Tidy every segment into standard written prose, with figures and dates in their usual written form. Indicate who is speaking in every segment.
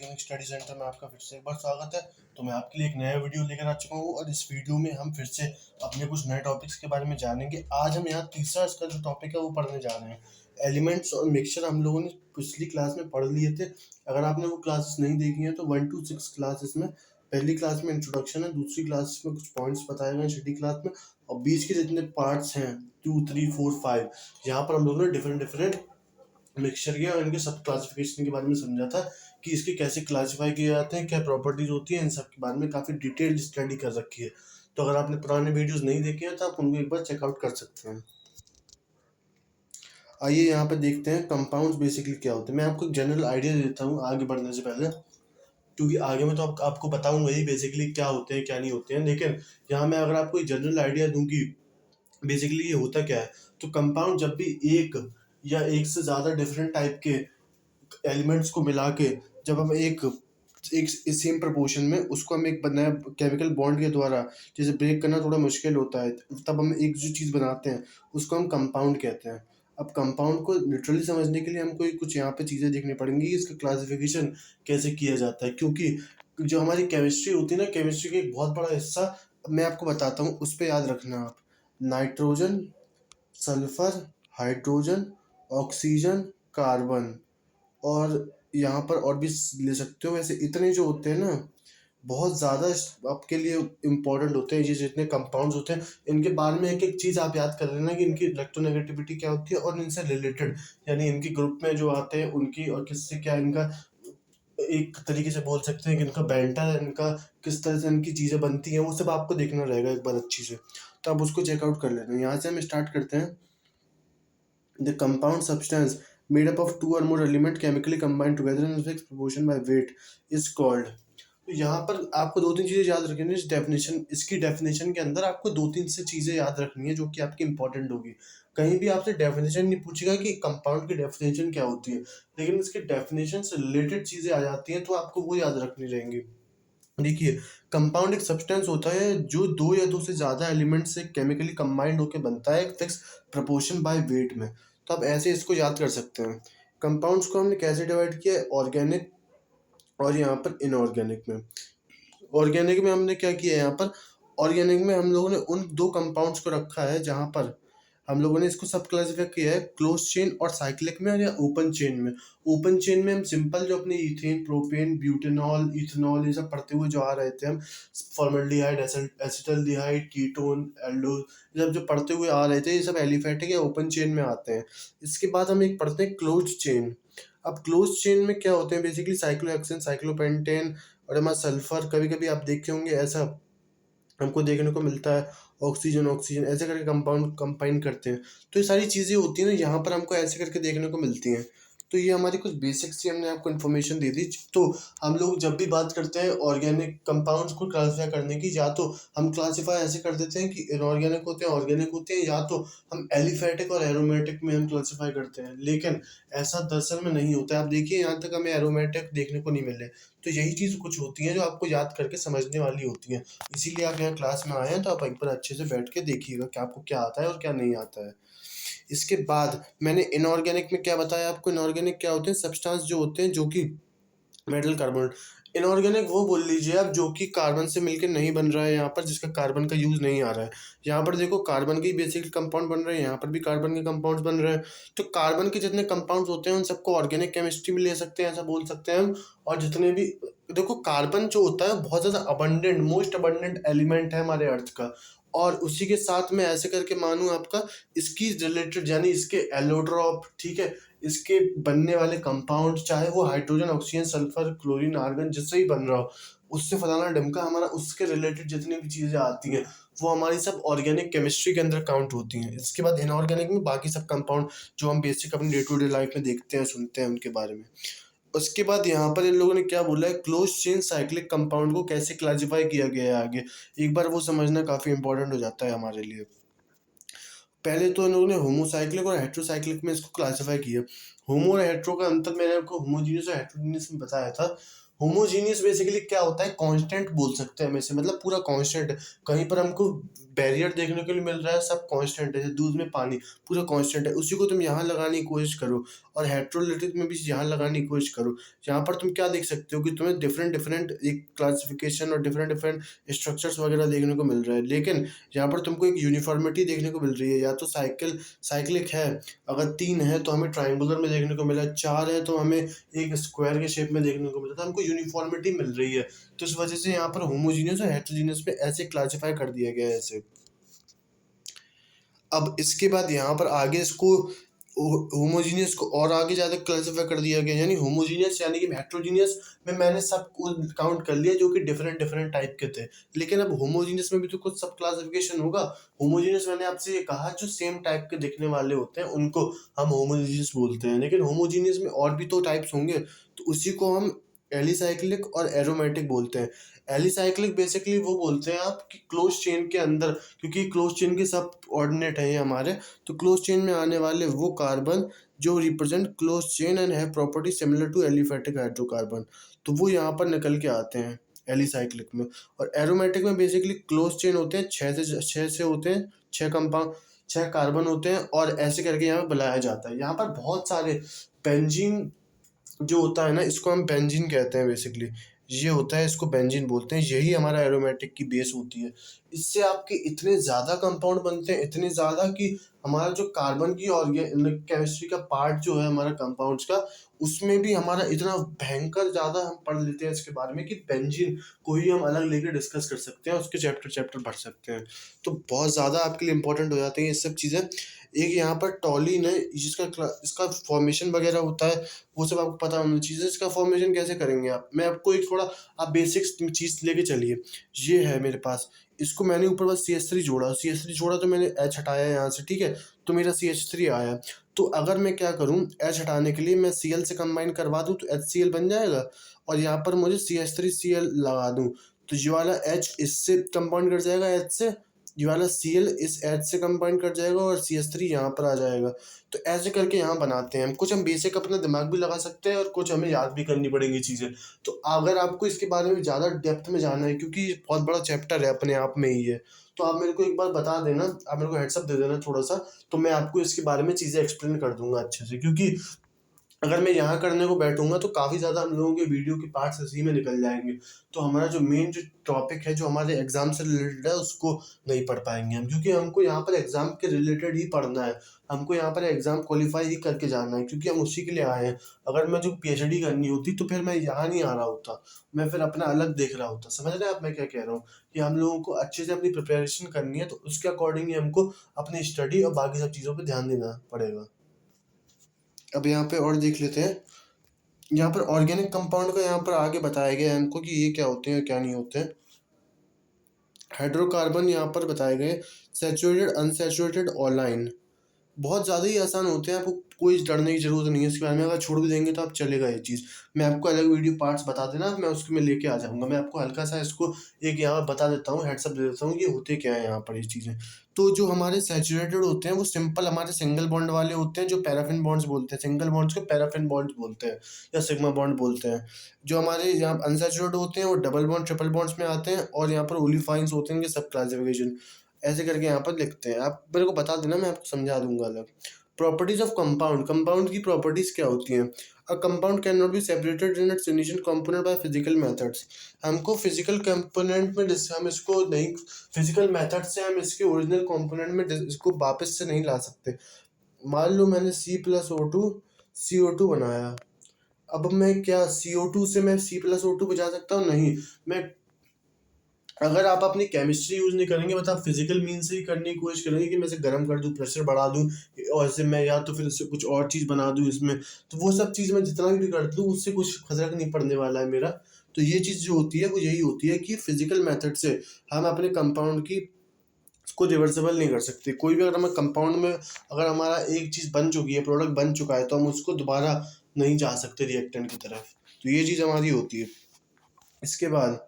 Speaker 1: Organic study centre में आपका फिर से एक बार स्वागत है। तो मैं आपके लिए एक नया वीडियो लेकर आ चुका हूँ और इस वीडियो में हम फिर से अपने कुछ नए टॉपिक्स के बारे में जानेंगे। आज हम यहाँ तीसरा इसका जो टॉपिक है वो पढ़ने जा रहे हैं। एलिमेंट्स और मिक्सचर हम लोगों ने पिछली क्लास में पढ़ लिए थे। अगर आपने वो क्लासेस नहीं देखी हैं तो 1 to 6 क्लासेस में, पहली क्लास में इंट्रोडक्शन है, दूसरी क्लास में कुछ पॉइंट्स बताए गए हैं छठी क्लास में, और बीच के जितने पार्ट्स हैं 2, 3, 4, 5, यहाँ पर हम लोगों ने डिफरेंट डिफरेंट मिक्सचर किया और इनके सब क्लासिफिकेशन के बारे में समझा था कि इसके कैसे क्लासिफाई किए जाते हैं, क्या प्रॉपर्टीज होती हैं, इन सब के बारे में काफ़ी डिटेल्ड स्टडी कर रखी है। तो अगर आपने पुराने वीडियोस नहीं देखे हैं तो आप उनको एक बार चेकआउट कर सकते हैं। आइए यहाँ पे देखते हैं कंपाउंड्स बेसिकली क्या होते हैं। मैं आपको एक जनरल आइडिया देता हूँ आगे बढ़ने से पहले, क्योंकि आगे में तो आपको बताऊंगा ही बेसिकली क्या होते हैं क्या नहीं होते हैं, लेकिन यहाँ मैं अगर आपको एक जनरल आइडिया दूँ कि बेसिकली ये होता क्या है, तो कंपाउंड जब भी एक या एक से ज़्यादा डिफरेंट टाइप के एलिमेंट्स को मिला के जब हम एक सेम प्रपोर्शन में उसको हम एक नया केमिकल बॉन्ड के द्वारा, जैसे ब्रेक करना थोड़ा मुश्किल होता है, तब हम एक जो चीज़ बनाते हैं उसको हम कंपाउंड कहते हैं। अब कंपाउंड को लिटरली समझने के लिए हमको कुछ यहाँ पे चीज़ें देखनी पड़ेंगी, इसका क्लासिफिकेशन कैसे किया जाता है, क्योंकि जो हमारी केमिस्ट्री होती है ना, केमिस्ट्री का एक बहुत बड़ा हिस्सा मैं आपको बताता हूँ, उस पर याद रखना आप। Nitrogen, sulphur, hydrogen, oxygen, carbon, और यहाँ पर और भी ले सकते हो। वैसे इतने जो होते हैं ना, बहुत ज़्यादा आपके लिए इम्पोर्टेंट होते हैं। ये जितने कंपाउंड्स होते हैं इनके बारे में एक एक चीज़ आप याद कर लेना कि इनकी इलेक्ट्रोनेगेटिविटी क्या होती है और इनसे रिलेटेड, यानी इनकी ग्रुप में जो आते हैं उनकी और किससे क्या इनका, एक तरीके से बोल सकते हैं कि इनका बैंटर, इनका किस तरह से इनकी चीज़ें बनती हैं, वो सब आपको देखना रहेगा एक बार अच्छी से, तो आप उसको चेकआउट कर लेना। यहाँ से हम स्टार्ट करते हैं। The compound substance made up of two or more element chemically combined together in a fixed proportion by weight is called। तो यहाँ पर आपको दो तीन चीज़ें याद रखनी है। इस डेफिनेशन, इसकी डेफिनेशन के अंदर आपको दो तीन से चीज़ें याद रखनी है जो कि आपकी इंपॉर्टेंट होगी। कहीं भी आपसे डेफिनेशन नहीं पूछेगा कि कंपाउंड की डेफिनेशन क्या होती है, लेकिन इसके डेफिनेशन से रिलेटेड चीज़ें आ जाती हैं तो आपको वो याद रखनी रहेंगी। देखिए, कंपाउंड एक सब्सटेंस होता है जो दो या दो से ज़्यादा एलिमेंट से केमिकली कंबाइंड होकर बनता है एक फिक्स प्रपोर्शन बाय वेट में। तो आप ऐसे इसको याद कर सकते हैं। कंपाउंड्स को हमने कैसे डिवाइड किया है, ऑर्गेनिक और यहाँ पर इनऑर्गेनिक में। ऑर्गेनिक में हमने क्या किया है, यहाँ पर ऑर्गेनिक में हम लोगों ने उन दो कंपाउंड्स को रखा है जहाँ पर हम लोगों ने इसको सब क्लासिफाई किया है, क्लोज चेन और साइक्लिक में, या ओपन चेन में। ओपन चेन में हम सिंपल जो अपने इथेन, प्रोपेन, ब्यूटेनॉल, इथेनॉल, ये सब पढ़ते हुए जो आ रहे थे हम, फॉर्मल्डिहाइड, एसिटल्डिहाइड, कीटोन, एल्डोज, ये सब जो पढ़ते हुए आ रहे थे, ये सब एलिफेटिक या ओपन चेन में आते हैं। इसके बाद हम एक पढ़ते हैं क्लोज चेन। अब क्लोज चेन में क्या होते हैं, बेसिकली साइक्लोहेक्सेन, साइक्लोपेंटेन और हमारा सल्फर, कभी कभी आप देखे होंगे ऐसा हमको देखने को मिलता है, ऑक्सीजन ऑक्सीजन ऐसे करके कंपाउंड कंबाइन करते हैं। तो ये सारी चीज़ें होती हैं ना, यहाँ पर हमको ऐसे करके देखने को मिलती हैं। तो ये हमारी कुछ बेसिक्स ही हमने आपको इन्फॉर्मेशन दे दी। तो हम लोग जब भी बात करते हैं ऑर्गेनिक कंपाउंड्स को क्लासीफाई करने की, या तो हम क्लासीफाई ऐसे कर देते हैं कि इनऑर्गेनिक होते हैं, ऑर्गेनिक होते हैं, या तो हम एलिफेटिक और एरोमेटिक में हम क्लासीफाई करते हैं। लेकिन ऐसा दरअसल में नहीं होता है। आप देखिए, यहाँ तक हमें एरोमेटिक देखने को नहीं मिले। तो यही चीज़ कुछ होती है जो आपको याद करके समझने वाली होती है। इसीलिए आप यहाँ क्लास में आए हैं, तो आप एक बार अच्छे से बैठ के देखिएगा कि आपको क्या आता है और क्या नहीं आता है। इसके बाद मैंने इनऑर्गेनिक में क्या बताया आपको, इनऑर्गेनिक क्या होते हैं, सब्सटेंस जो होते हैं जो कि मेटल, कार्बन। इनऑर्गेनिक वो बोल लीजिए आप जो कि कार्बन से मिलकर नहीं बन रहा है, यहाँ पर जिसका कार्बन का यूज नहीं आ रहा है। यहाँ पर देखो, कार्बन के ही बेसिक कंपाउंड बन रहे हैं, यहाँ पर भी कार्बन के कंपाउंड्स बन रहे हैं। तो कार्बन के जितने कंपाउंड्स होते हैं उन सबको ऑर्गेनिक केमिस्ट्री में ले सकते हैं, ऐसा बोल सकते हैं हम। और जितने भी, देखो कार्बन जो होता है बहुत ज़्यादा अबंडेंट, मोस्ट अबंडेंट एलिमेंट है हमारे अर्थ का। और उसी के साथ में ऐसे करके मानूं आपका, इसकी रिलेटेड यानी इसके एलोट्रॉप, ठीक है, इसके बनने वाले कंपाउंड, चाहे वो hydrogen, oxygen, sulphur, chlorine, argon, जिससे ही बन रहा हो, उससे फलाना ढिमका, हमारा उसके रिलेटेड जितनी भी चीज़ें आती हैं वो हमारी सब ऑर्गेनिक केमिस्ट्री के अंदर काउंट होती हैं। इसके बाद इनऑर्गेनिक में बाकी सब कंपाउंड जो हम बेसिक अपनी डे टू डे लाइफ में देखते हैं, सुनते हैं उनके बारे में। उसके बाद यहाँ पर इन लोगों ने क्या बोला है, क्लोज चेन साइक्लिक कंपाउंड को कैसे क्लासिफाई किया गया है आगे, एक बार वो समझना काफ़ी इंपॉर्टेंट हो जाता है हमारे लिए। पहले तो इन लोगों ने होमोसाइक्लिक और हेट्रोसाइक्लिक में इसको क्लासिफाई किया। होमो और हेट्रो का अंतर मैंने आपको होमोजीनियस और हेट्रोजीनियस में बताया था। होमोजीनियस बेसिकली क्या होता है, कांस्टेंट बोल सकते हैं हम इसे, मतलब पूरा कांस्टेंट है। कहीं पर हमको बैरियर देखने के लिए मिल रहा है, सब कांस्टेंट है, जैसे दूध में पानी पूरा कांस्टेंट है, उसी को तुम यहाँ लगाने की कोशिश करो। और हेटेरोलिटिक में भी यहाँ लगाने की कोशिश करो। यहाँ पर तुम क्या देख सकते हो कि तुम्हें डिफरेंट डिफरेंट एक क्लासिफिकेशन और डिफरेंट डिफरेंट स्ट्रक्चर्स वगैरह देखने को मिल रहा है, लेकिन यहाँ पर तुमको एक यूनिफॉर्मिटी देखने को मिल रही है। या तो साइक्लिक है, अगर 3 है तो हमें ट्राइंगुलर में देखने को मिला, 4 है तो हमें एक स्क्वायर के शेप में देखने को मिला, तो हमको यूनिफॉर्मिटी मिल रही है। तो इस वजह से यहाँ पर होमोजीनियस और हेटेरोजीनियस में ऐसे क्लासिफाई कर दिया गया है ऐसे। अब इसके बाद यहाँ पर आगे इसको होमोजीनियस को और आगे ज़्यादा क्लासिफाई कर दिया गया, यानी होमोजीनियस यानी कि हेटेरोजीनियस में मैंने सब काउंट कर लिया जो कि डिफरेंट डिफरेंट टाइप के थे। लेकिन अब होमोजीनियस में भी तो कुछ सब क्लासिफिकेशन होगा। होमोजीनियस मैंने आपसे ये कहा जो सेम टाइप के दिखने वाले होते हैं उनको हम होमोजीनियस बोलते हैं, लेकिन होमोजीनियस में और भी तो टाइप्स होंगे, तो उसी को हम एलिसाइक्लिक और एरोमेटिक बोलते हैं। एलिसाइक्लिक बेसिकली वो बोलते हैं आप कि क्लोज चेन के अंदर, क्योंकि क्लोज चेन के सब ऑर्डिनेट है ये हमारे, तो क्लोज चेन में आने वाले वो कार्बन जो represent close chain and have property similar to aliphatic hydrocarbon, तो वो यहाँ पर निकल के आते हैं एलिसाइक्लिक में। और एरोमेटिक में बेसिकली क्लोज चेन होते हैं, 6 से होते हैं, 6 कंपाउंड, 6 कार्बन होते हैं, और ऐसे करके यहाँ पे बुलाया जाता है। यहाँ पर बहुत सारे बेंजीन जो होता है ना, इसको हम बेंजीन कहते हैं बेसिकली, ये होता है, इसको बेंजीन बोलते हैं, यही हमारा एरोमेटिक की बेस होती है। इससे आपके इतने ज़्यादा कंपाउंड बनते हैं, इतने ज़्यादा कि हमारा जो कार्बन की ऑर्गेनिक केमिस्ट्री का पार्ट जो है हमारा कंपाउंड्स का, उसमें भी हमारा इतना भयंकर ज़्यादा हम पढ़ लेते हैं इसके बारे में कि बेंजीन को ही हम अलग लेके डिस्कस कर सकते हैं, उसके चैप्टर चैप्टर भर सकते हैं। तो बहुत ज़्यादा आपके लिए इंपॉर्टेंट हो जाती हैं ये सब चीज़ें। एक यहाँ पर टॉलिन है, इसका फॉर्मेशन वगैरह होता है, वो सब आपको पता होना चाहिए। इसका फॉर्मेशन कैसे करेंगे आप, मैं आपको एक थोड़ा, आप बेसिक्स चीज़ लेके चलिए। ये है मेरे पास, इसको मैंने ऊपर बस CH3 जोड़ा, CH3 जोड़ा तो मैंने H हटाया यहाँ से, ठीक है, तो मेरा CH3 आया। तो अगर मैं क्या करूँ, H हटाने के लिए मैं Cl से कंबाइन करवा दूँ तो HCl बन जाएगा, और यहाँ पर मुझे CH3Cl लगा दूँ तो ये वाला H इससे कंबाइन कर जाएगा H से, ये वाला Cl इस H से कंबाइन कर जाएगा, और CH3 यहाँ पर आ जाएगा। तो ऐसे करके यहाँ बनाते हैं हम। कुछ हम बेसिक अपना दिमाग भी लगा सकते हैं और कुछ हमें याद भी करनी पड़ेंगी चीज़ें। तो अगर आपको इसके बारे में ज़्यादा डेप्थ में जानना है, क्योंकि ये बहुत बड़ा चैप्टर है अपने आप में ही है, तो आप मेरे को एक बार बता देना, आप मेरे को हेड्सअप दे देना थोड़ा सा, तो मैं आपको इसके बारे में चीज़ें एक्सप्लेन कर दूंगा अच्छे से। क्योंकि अगर मैं यहाँ करने को बैठूंगा तो काफ़ी ज़्यादा हम लोगों के वीडियो के पार्ट्स इसी में निकल जाएंगे, तो हमारा जो मेन जो टॉपिक है जो हमारे एग्जाम से रिलेटेड है उसको नहीं पढ़ पाएंगे हम, क्योंकि हमको यहाँ पर एग्जाम के रिलेटेड ही पढ़ना है। हमको यहाँ पर एग्जाम क्वालिफाई ही करके जाना है, क्योंकि हम उसी के लिए आए हैं। अगर मैं जो PhD करनी होती तो फिर मैं यहाँ नहीं आ रहा होता, मैं फिर अपना अलग देख रहा होता। समझ रहे हैं आप मैं क्या कह रहा हूँ, कि हम लोगों को अच्छे से अपनी प्रिपरेशन करनी है, तो उसके अकॉर्डिंग ही हमको अपनी स्टडी और बाकी सब चीज़ों पर ध्यान देना पड़ेगा। अब यहाँ पे और देख लेते हैं, यहाँ पर ऑर्गेनिक कंपाउंड का यहाँ पर आगे बताया गया है हमको कि ये क्या होते हैं क्या नहीं होते हैं। हाइड्रोकार्बन यहाँ पर बताए गए, सैचुरेटेड, अनसैचुरेटेड, ऑलाइन, बहुत ज़्यादा ही आसान होते हैं, आपको कोई डरने की ज़रूरत नहीं है इसके बारे में। अगर छोड़ भी देंगे तो आप चलेगा ये चीज़। मैं आपको अलग वीडियो पार्ट्स बता देना, मैं उसको मैं लेके आ जाऊँगा। मैं आपको हल्का सा इसको एक यहाँ बता देता हूँ, हेड्सअप दे देता हूँ कि होते क्या है यहाँ पर ये चीज़ें। तो जो हमारे सैचुरेटेड होते हैं वो सिंपल हमारे सिंगल बॉन्ड वाले होते हैं, जो पैराफिन बॉन्ड्स बोलते हैं, सिंगल बॉन्ड्स को पैराफिन बॉन्ड्स बोलते हैं या सिग्मा बॉन्ड बोलते हैं। जो हमारे यहाँ अनसैचुरेटेड होते हैं वो डबल बॉन्ड, ट्रिपल बॉन्ड्स में आते हैं, और यहाँ पर ओलिफाइंस होते हैं, सब क्लासिफिकेशन ऐसे करके यहाँ पर लिखते हैं। आप मेरे को बता देना, मैं आपको समझा दूंगा अलग। प्रॉपर्टीज ऑफ कंपाउंड, कंपाउंड की प्रॉपर्टीज क्या होती हैं। A compound can not be separated in its initial component by physical methods, हमको फिजिकल कंपोनेंट में हम इसको नहीं, फिजिकल मेथड से हम इसके ओरिजिनल कंपोनेंट में इसको वापस से नहीं ला सकते। मान लो मैंने C+O2 CO2 बनाया, अब मैं क्या CO2 से मैं C+O2 बचा सकता हूँ? नहीं। मैं, अगर आप अपनी केमिस्ट्री यूज़ नहीं करेंगे, मतलब आप फिजिकल मीन से ही करने की कोशिश करेंगे कि मैं इसे गर्म कर दूँ, प्रेशर बढ़ा दूँ, और इससे मैं या तो फिर इससे कुछ और चीज़ बना दूँ इसमें, तो वो सब चीज़ मैं जितना भी कर दूँ उससे कुछ फ़र्क नहीं पड़ने वाला है मेरा। तो ये चीज़ जो होती है वो यही होती है कि फिजिकल मेथड से हम अपने कंपाउंड की को रिवर्सिबल नहीं कर सकते। कोई भी अगर हमें कंपाउंड में अगर हमारा एक चीज़ बन चुकी है, प्रोडक्ट बन चुका है, तो हम उसको दोबारा नहीं जा सकते रिएक्टेंट की तरफ। तो ये चीज़ हमारी होती है। इसके बाद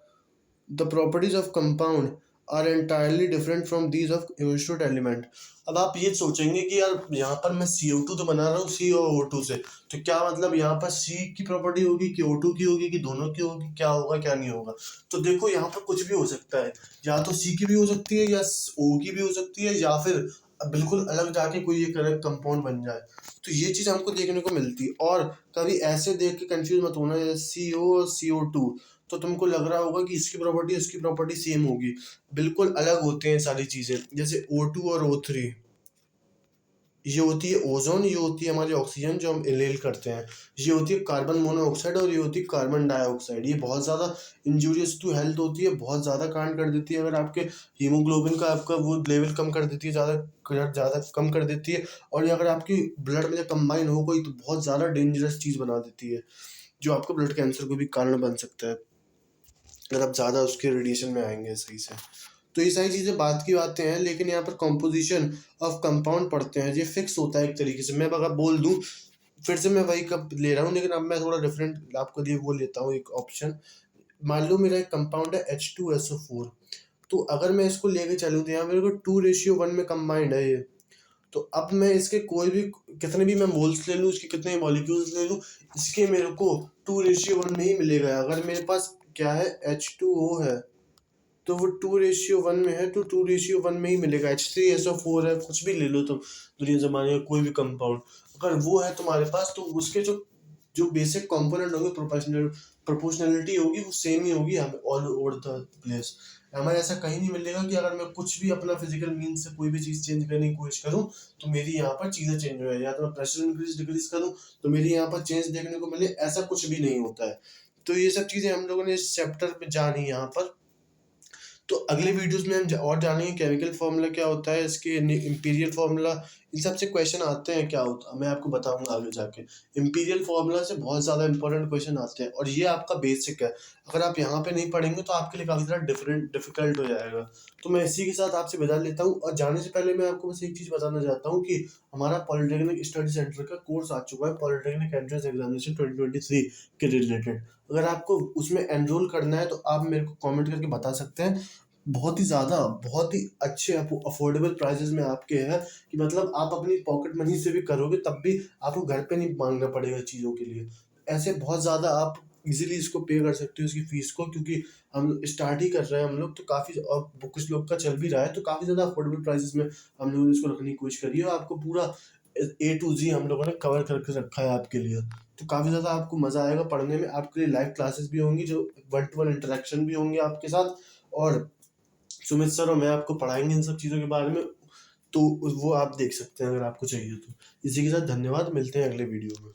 Speaker 1: the properties of compound are entirely different from these of unit element. अब आप ये सोचेंगे कि यार यहाँ पर मैं CO2 तो बना रहा हूँ C और O2 से, तो क्या मतलब यहाँ पर C की प्रॉपर्टी होगी कि O2 की होगी कि दोनों की होगी, क्या होगा क्या नहीं होगा। तो देखो यहाँ पर कुछ भी हो सकता है, या तो C की भी हो सकती है या O की भी हो सकती है, या फिर बिल्कुल अलग जाके कोई एक अलग कंपाउंड बन जाए। तो ये चीज़ हमको देखने को मिलती है। और कभी ऐसे देख के कंफ्यूज मत होना, जैसे CO और CO2 तो तुमको लग रहा होगा कि इसकी प्रॉपर्टी सेम होगी, बिल्कुल अलग होते हैं सारी चीज़ें। जैसे O2 और O3, ये होती है ओजोन, ये होती है हमारी ऑक्सीजन जो हम इनहेल करते हैं, ये होती है कार्बन मोनोऑक्साइड और ये होती है कार्बन डाइऑक्साइड। ये बहुत ज़्यादा इंजूरियस टू हेल्थ होती है, बहुत ज़्यादा कांड कर देती है। अगर आपके हीमोग्लोबिन का आपका वो लेवल कम कर देती है, ज़्यादा कम कर देती है। और ये अगर आपकी ब्लड में कंबाइन हो गई तो बहुत ज़्यादा डेंजरस चीज़ बना देती है, जो आपको ब्लड कैंसर को भी कारण बन सकता है अगर आप ज़्यादा उसके रेडिएशन में आएंगे सही से। तो ये सारी चीज़ें बात की बातें हैं, लेकिन यहाँ पर कॉम्पोजिशन ऑफ कंपाउंड पढ़ते हैं, ये फिक्स होता है एक तरीके से। मैं अगर बोल दूँ, फिर से मैं वही कब ले रहा हूँ, लेकिन अब मैं थोड़ा डिफरेंट आपको लिए वो लेता हूँ एक ऑप्शन। मान लो मेरा एक कंपाउंड है H2SO4, तो अगर मैं इसको लेके चलूँ तो यहाँ मेरे को 2:1 में कंबाइंड है ये। तो अब मैं इसके कोई भी कितने भी मैं मोल्स ले लूँ, इसके कितने मॉलिक्यूल्स ले लूँ, इसके मेरे को 2:1 में ही मिलेगा। अगर मेरे पास क्या है H2O है, तो वो 2:1 में है, तो 2:1 में ही मिलेगा। H3SO4 है, कुछ भी ले लो तुम दुनिया जमाने का कोई भी कंपाउंड, अगर वो है तुम्हारे पास, तो उसके जो जो बेसिक कंपोनेंट होंगे, प्रोपोर्शनलिटी होगी वो सेम ही होगी हमें ऑल ओवर द प्लेस। हमें ऐसा कहीं नहीं मिलेगा कि अगर मैं कुछ भी अपना फिजिकल मीन से कोई भी चीज़ चेंज करने की कोशिश करूँ तो मेरी यहाँ पर चीज़ें चेंज हो जाए, या तो मैं प्रेशर इंक्रीज डिक्रीज करूँ तो मेरी यहाँ पर चेंज देखने को मिले, ऐसा कुछ भी नहीं होता है। तो ये सब चीज़ें हम लोगों ने इस चैप्टर में जानी यहाँ पर। तो अगले वीडियोस में हम और जानेंगे केमिकल फार्मूला क्या होता है, इसके इंपीरियल फार्मूला, इन सब से क्वेश्चन आते हैं क्या होता है मैं आपको बताऊंगा आगे जाके। इंपीरियल फार्मूला से बहुत ज़्यादा इंपॉर्टेंट क्वेश्चन आते हैं, और ये आपका बेसिक है। अगर आप यहाँ पे नहीं पढ़ेंगे तो आपके लिए काफ़ी ज़्यादा डिफिकल्ट हो जाएगा। तो मैं इसी के साथ आपसे विदा लेता हूँ, और जाने से पहले मैं आपको बस एक चीज़ बताना चाहता हूँ कि हमारा पॉलिटेक्निक स्टडी सेंटर का कोर्स आ चुका है, पॉलिटेक्निक एंट्रेंस एग्जामिनेशन 2023 के रिलेटेड। अगर आपको उसमें एनरोल करना है तो आप मेरे को कमेंट करके बता सकते हैं। बहुत ही अच्छे अफोर्डेबल प्राइसेस में आपके हैं, कि मतलब आप अपनी पॉकेट मनी से भी करोगे तब भी आपको घर पे नहीं मांगना पड़ेगा चीज़ों के लिए। ऐसे बहुत ज़्यादा आप इजीली इसको पे कर सकते हो इसकी फीस को, क्योंकि हम स्टार्ट ही कर रहे हैं हम लोग, तो काफ़ी, और कुछ लोग का चल भी रहा है, तो काफ़ी ज़्यादा अफोर्डेबल प्राइसेस में हम लोगों ने इसको रखने की कोशिश करी है, और आपको पूरा A to Z हम लोगों ने कवर करके रखा है आपके लिए। तो काफ़ी ज़्यादा आपको मज़ा आएगा पढ़ने में, आपके लिए लाइव क्लासेस भी होंगी, जो 1-to-1 इंटरेक्शन भी होंगे आपके साथ, और सुमित सर और मैं आपको पढ़ाएंगे इन सब चीज़ों के बारे में। तो वो आप देख सकते हैं अगर आपको चाहिए तो। इसी के साथ धन्यवाद, मिलते हैं अगले वीडियो में।